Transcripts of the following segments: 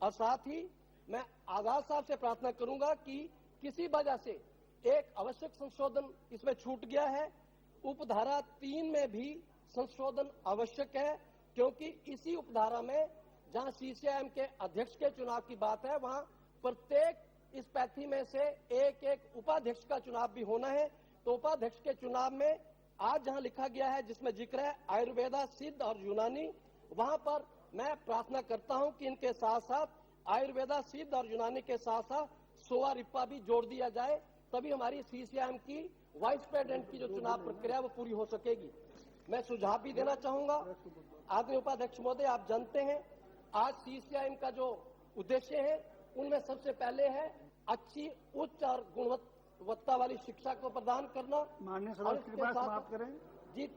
और साथ ही मैं आजाद साहब से प्रार्थना करूंगा कि किसी वजह से एक आवश्यक संशोधन इसमें छूट गया है, उपधारा 3 में भी संशोधन आवश्यक है, क्योंकि इसी उपधारा में जहां सीसीआईएम के अध्यक्ष के चुनाव की बात है, वहां प्रत्येक इस पैथी में से एक एक उपाध्यक्ष का चुनाव भी होना है। तो उपाध्यक्ष के चुनाव में आज जहां लिखा गया है, जिसमें जिक्र है आयुर्वेदा, सिद्ध और यूनानी, वहां पर मैं प्रार्थना करता हूं कि इनके साथ साथ आयुर्वेदा, सिद्ध और यूनानी के साथ साथ सोवा रिप्पा भी जोड़ दिया जाए, तभी हमारी सीसीआईएम की वाइस प्रेसिडेंट की जो चुनाव प्रक्रिया वो पूरी हो सकेगी। मैं सुझाव भी देना चाहूंगा, आदरणीय उपाध्यक्ष महोदय, आप जानते हैं आज सीसीआईएम का जो उद्देश्य है उनमें सबसे पहले है अच्छी, उच्च और गुणवत्ता वाली शिक्षा को प्रदान करना। माननीय सदस्य कृपया समाप्त करें जी,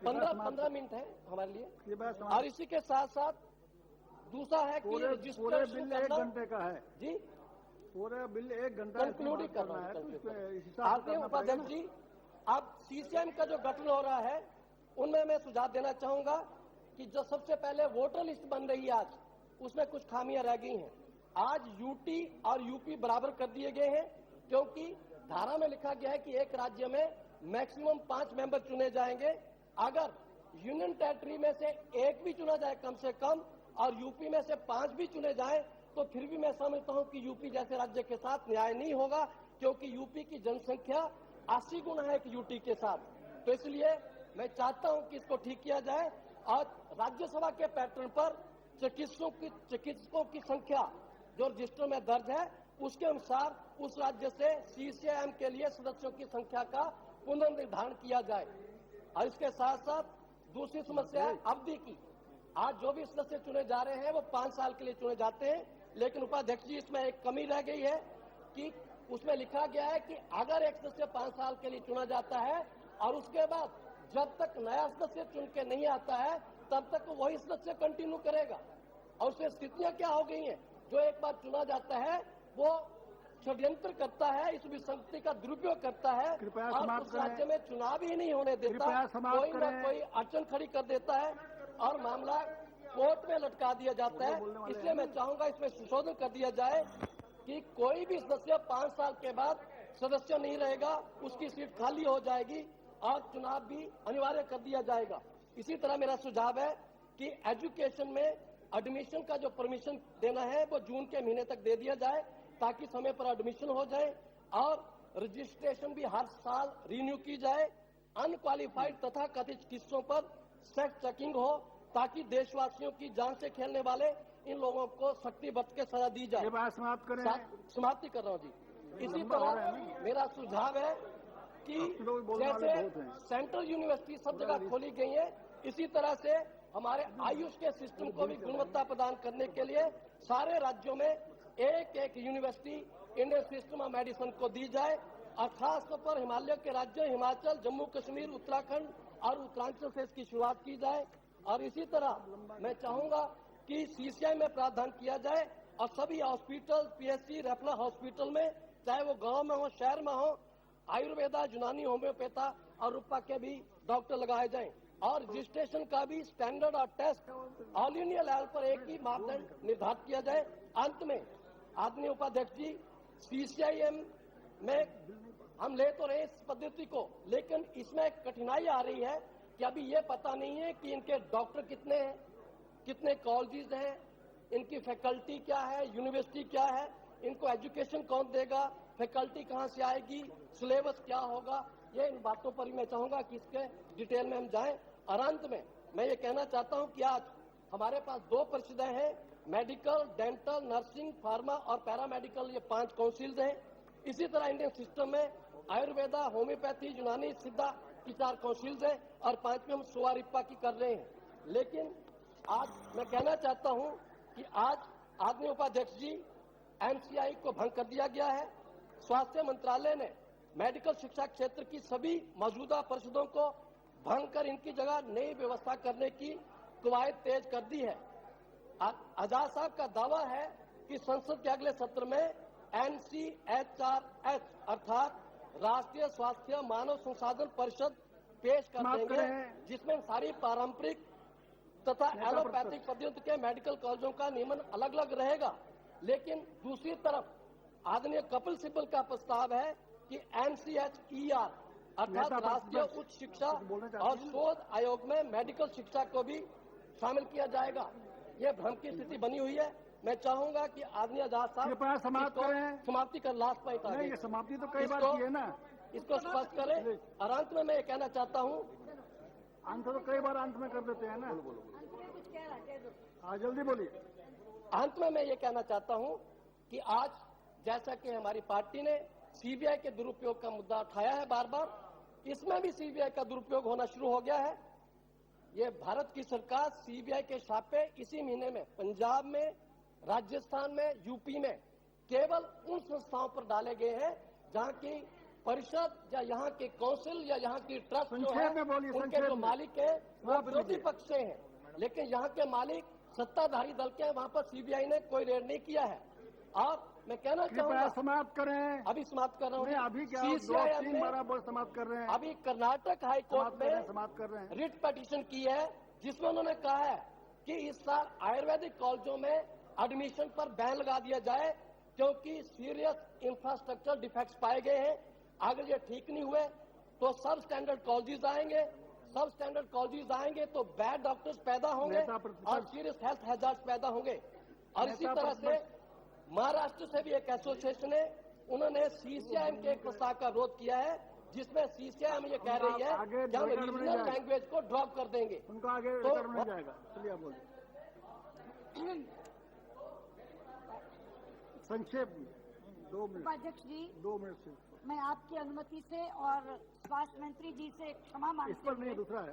15 मिनट है हमारे लिए। और इसी के साथ साथ दूसरा है कि पूरे बिल 1 घंटे का है जी, पूरे बिल 1 घंटा कंक्लूड करना है। आदरणीय उपाध्यक्ष जी, अब सीसीआईएम का जो गठन हो रहा है उनमें मैं सुझाव देना चाहूंगा कि जो सबसे पहले वोटर लिस्ट बन रही है आज, उसमें कुछ खामियां रह गई हैं। आज यूटी और यूपी बराबर कर दिए गए हैं, क्योंकि धारा में लिखा गया है कि एक राज्य में मैक्सिमम 5 मेंबर चुने जाएंगे। अगर यूनियन टेरिटरी में से एक भी चुना जाए कम से कम, और यूपी में से 5 भी चुने जाएं, तो फिर भी मैं समझता हूं कि यूपी जैसे राज्य के साथ न्याय नहीं होगा, क्योंकि यूपी की जनसंख्या 80 गुना है कि यूटी के साथ। तो इसलिए मैं चाहता हूं कि इसको ठीक किया जाए और राज्यसभा के पैटर्न पर चिकित्सकों की संख्या जो रजिस्टर में दर्ज है उसके अनुसार उस राज्य से सीसीआईएम के लिए सदस्यों की संख्या का पुनर्निर्धारण किया जाए। और इसके साथ साथ दूसरी समस्या है अवधि की। आज जो भी सदस्य चुने जा रहे हैं वो 5 साल के लिए चुने जाते हैं, लेकिन उपाध्यक्ष जी इसमें एक कमी रह गई है कि उसमें लिखा गया है कि अगर एक सदस्य 5 साल के लिए चुना जाता है और उसके बाद जब तक नया सदस्य चुन के नहीं आता है तब तक वही सदस्य कंटिन्यू करेगा। और उसमें स्थितियां क्या हो गई हैं, जो एक बार चुना जाता है वो षड्यंत्र करता है, इस विसंगति का दुरुपयोग करता है और उस राज्य में चुनाव ही नहीं होने देता, कोई ना कोई अड़चन खड़ी कर देता है और मामला कोर्ट में लटका दिया जाता है। इसलिए मैं चाहूंगा इसमें संशोधन कर दिया जाए कि कोई भी सदस्य 5 साल के बाद सदस्य नहीं रहेगा, उसकी सीट खाली हो जाएगी और चुनाव भी अनिवार्य कर दिया जाएगा। इसी तरह मेरा सुझाव है कि एजुकेशन में एडमिशन का जो परमिशन देना है वो जून के महीने तक दे दिया जाए, ताकि समय पर एडमिशन हो जाए और रजिस्ट्रेशन भी हर साल रिन्यू की जाए। अनक्वालिफाइड तथा कथित किस्सों पर सेक्स चेकिंग हो, ताकि देशवासियों की जान से खेलने वाले इन लोगों को सख्ती बरत के सजा दी जाए। समाप्त करें। समाप्ति कर रहा हूँ जी। इसी तरह मेरा सुझाव है कि जैसे सेंट्रल यूनिवर्सिटी सब जगह खोली गई है, इसी तरह से हमारे आयुष के सिस्टम को भी गुणवत्ता प्रदान करने के लिए सारे राज्यों में एक एक university Indian system of medicine को दी जाए और खासतौर पर हिमालय के राज्यों हिमाचल, जम्मू कश्मीर, उत्तराखंड और उत्तरांचल से इसकी शुरुआत की जाए। और इसी तरह मैं चाहूंगा कि सीसीआई में प्रावधान किया जाए और सभी हॉस्पिटल, पीएचसी, रेफरल हॉस्पिटल में, चाहे वो गांव में हो शहर में हो, आयुर्वेदा, यूनानी, होम्योपैथा और रूपा के भी डॉक्टर लगाए जाएं और रजिस्ट्रेशन का भी स्टैंडर्ड और टेस्ट ऑल इंडिया लेवल पर एक ही मापदंड निर्धारित किया जाए। अंत में आदरणीय उपाध्यक्ष जी, सीसीआईएम में हम ले तो रहे इस पद्धति को, लेकिन इसमें कठिनाई आ रही है कि अभी ये पता नहीं है कि इनके डॉक्टर कितने हैं, कितने कॉलेजेस हैं, इनकी फैकल्टी क्या है, यूनिवर्सिटी क्या है, इनको एजुकेशन कौन देगा, फैकल्टी कहाँ से आएगी, सिलेबस क्या होगा, ये इन बातों पर ही मैं चाहूंगा कि इसके डिटेल में हम जाएं। और अंत में मैं ये कहना चाहता हूं कि आज हमारे पास 2 परिषदें हैं, मेडिकल, डेंटल, नर्सिंग, फार्मा और पैरामेडिकल, ये 5 काउंसिल्स हैं। इसी तरह इंडियन सिस्टम में आयुर्वेदा, होम्योपैथी, यूनानी, सिद्धा की 4 काउंसिल्स हैं और 5वीं हम सोवा रिप्पा की कर रहे हैं। लेकिन आज मैं कहना चाहता हूं कि आज आदरणीय उपाध्यक्ष जी, एमसीआई को भंग कर दिया गया है। स्वास्थ्य मंत्रालय ने मेडिकल शिक्षा क्षेत्र की सभी मौजूदा परिषदों को भंग कर इनकी जगह नई व्यवस्था करने की कवायद तेज कर दी है। आजाद साहब का दावा है कि संसद के अगले सत्र में NCHRH अर्थात राष्ट्रीय स्वास्थ्य मानव संसाधन परिषद पेश कर देंगे, जिसमें सारी पारंपरिक तथा एलोपैथिक पद्धति के मेडिकल कॉलेजों का नियमन अलग अलग रहेगा। लेकिन दूसरी तरफ आदरणीय कपिल सिब्बल का प्रस्ताव है कि NCHER अर्थात राष्ट्रीय उच्च शिक्षा और शोध आयोग में मेडिकल शिक्षा को भी शामिल किया जाएगा। ये भ्रम की स्थिति बनी हुई है। मैं चाहूंगा कि आदरणीय आजाद कृपया साहब समाप्त करें। समाप्ति कर लास्ट पॉइंट नहीं, ये समाप्ति तो कई बार की है ना। इसको स्पष्ट करें। और अंत में मैं ये कहना चाहता हूँ, अंत तो कई बार अंत में कर देते हैं ना। हाँ, जल्दी बोलिए। अंत में मैं ये कहना चाहता हूँ कि आज जैसा कि हमारी पार्टी ने CBI के दुरुपयोग का मुद्दा उठाया है बार बार, इसमें भी CBI का दुरुपयोग होना शुरू हो गया है। ये भारत की सरकार CBI के छापे इसी महीने में पंजाब में, राजस्थान में, यूपी में केवल उन संस्थाओं पर डाले गए हैं जहां की परिषद या यहाँ के काउंसिल या यहाँ की ट्रस्ट जो है उनके जो मालिक है वो विरोधी पक्ष से हैं, लेकिन यहाँ के मालिक सत्ताधारी दल के हैं। वहां पर CBI ने कोई रेड नहीं किया है। और मैं कहना चाहूंगा, समाप्त करें। अभी समाप्त कर रहा हूँ। अभी क्या 2-3 बार समाप्त कर रहे हैं। अभी कर्नाटक हाई कोर्ट में समाप्त कर रहे हैं। रिट पिटीशन की है जिसमें उन्होंने कहा है कि इस साल आयुर्वेदिक कॉलेजों में एडमिशन पर बैन लगा दिया जाए क्योंकि सीरियस इंफ्रास्ट्रक्चर डिफेक्ट्स पाए गए हैं। अगर ये ठीक नहीं हुए तो सब स्टैंडर्ड कॉलेजेस आएंगे। सब स्टैंडर्ड कॉलेजेस आएंगे तो बैड डॉक्टर्स पैदा होंगे और सीरियस हेल्थ हैजार्ड्स पैदा होंगे। और इसी तरह से महाराष्ट्र से भी एक एसोसिएशन है, उन्होंने CCIM के एक प्रस्ताव का विरोध किया है जिसमें CCIM ये कह रही है कि हम रीजनल लैंग्वेज को ड्रॉप कर देंगे। उनको आगे तो नहीं जाएगा। चलिए आप बोलिए संक्षेप में 2 मिनट। अध्यक्ष जी, 2 मिनट से मैं आपकी अनुमति से और स्वास्थ्य मंत्री जी से क्षमा मांगती हूँ। इस पर नहीं, दूसरा है।